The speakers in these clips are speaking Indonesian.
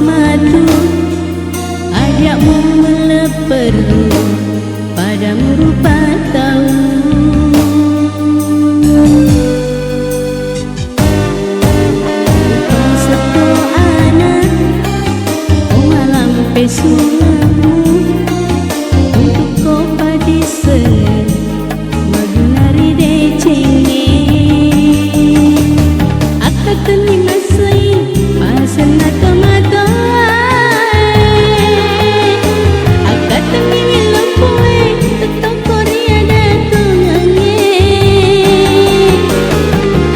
matu, ajakmu meleperu padamu rupa tahu. Seko anak oh malam pesunamu untuk kau padisen magunari decenge akan terima sei pasana kemata akan terima lempoe tetap Korea datangnya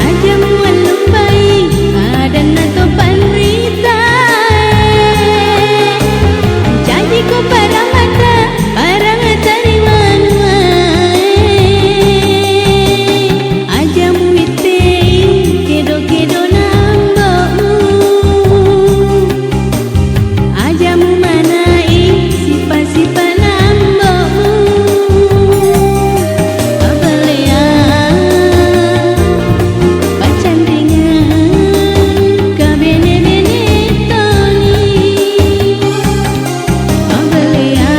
aja mualam baik ada nato panrita janji ko parang mata rimanua aja muite kedo nambo aja mu manai sipa nambo abalea pacandingan kabene toni abalea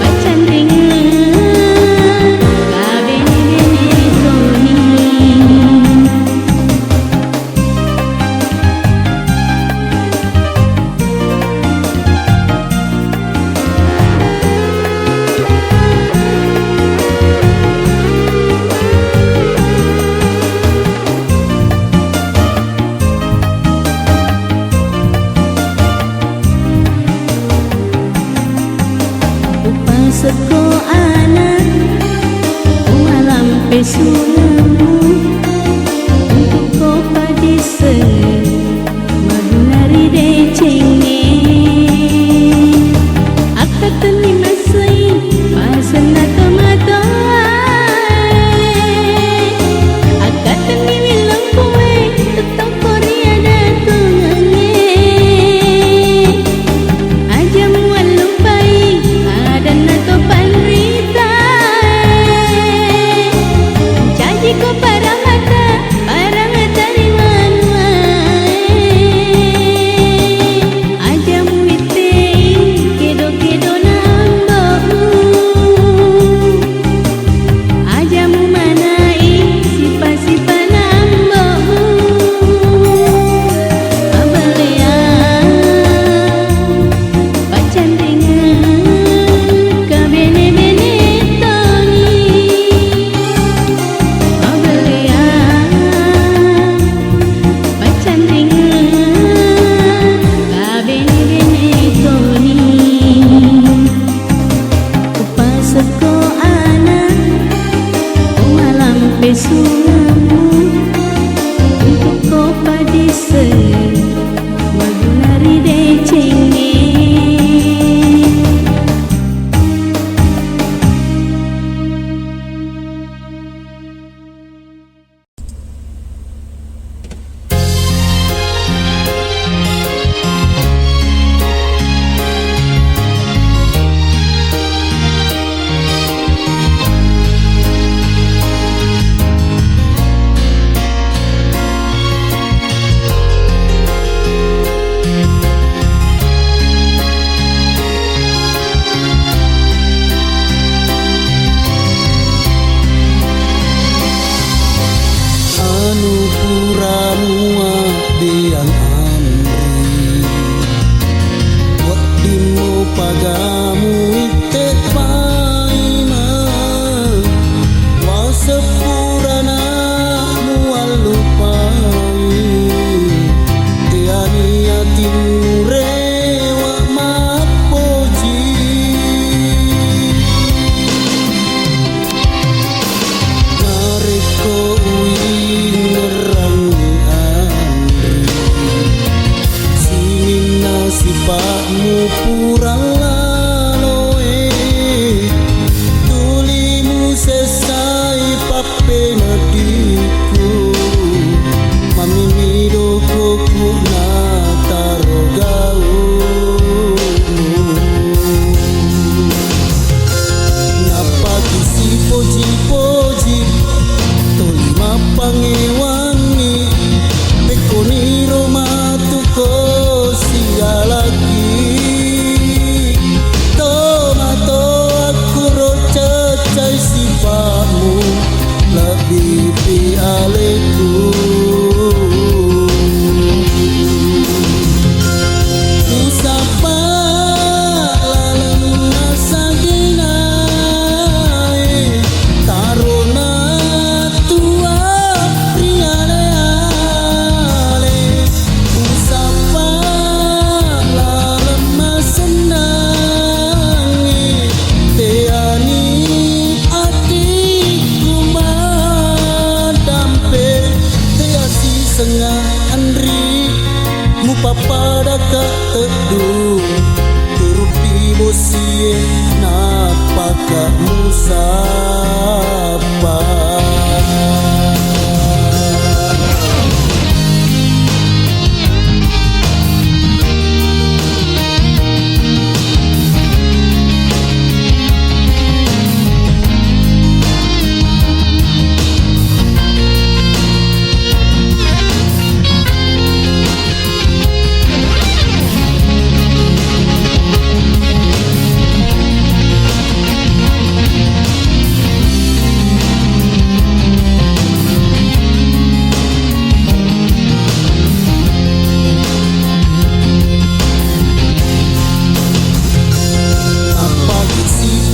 pacandingan kabene toni. Upang seko anak oh malam pesunamu untuk kau padisen magunari decenge akan terima sei pasana kemata akan terima lempoe tetap Korea datangnya aja mualam baik ada nato panrita janji ko parang mata rimanua aja muite kedo nambo aja mu manai sipa nambo abalea pacandingan kabene toni abalea pacandingan kabene toni. Upang seko anak oh malam pesunamu untuk kau padisen magunari decenge.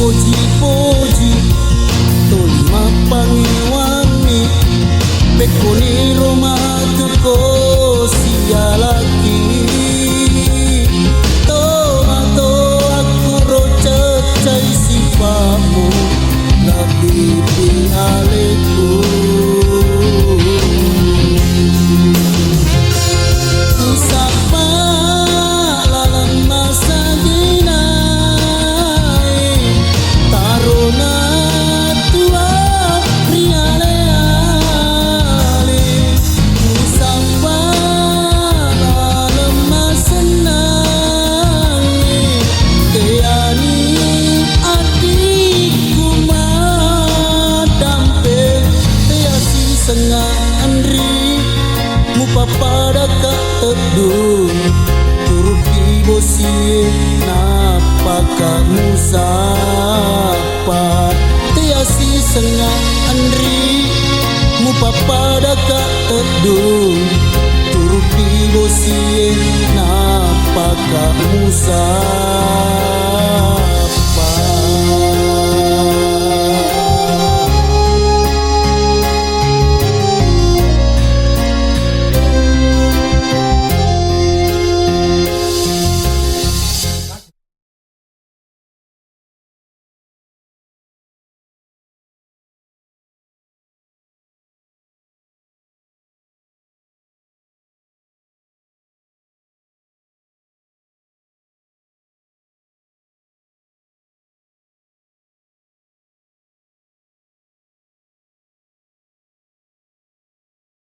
Poji-poji tolima pangiwangi bekoni Roma tuko sialaki tomato aku roca cai sipamu lebih aleku usapa lalang masa ginai taruna tua riale ale usapa lalang masa nai keani adikku madampe teasi sengah andri mupa pada ka edun turupi bosie napa kamu sapa teasi sengah andri mupa pada ka edun turupi bosie napa kamu sapa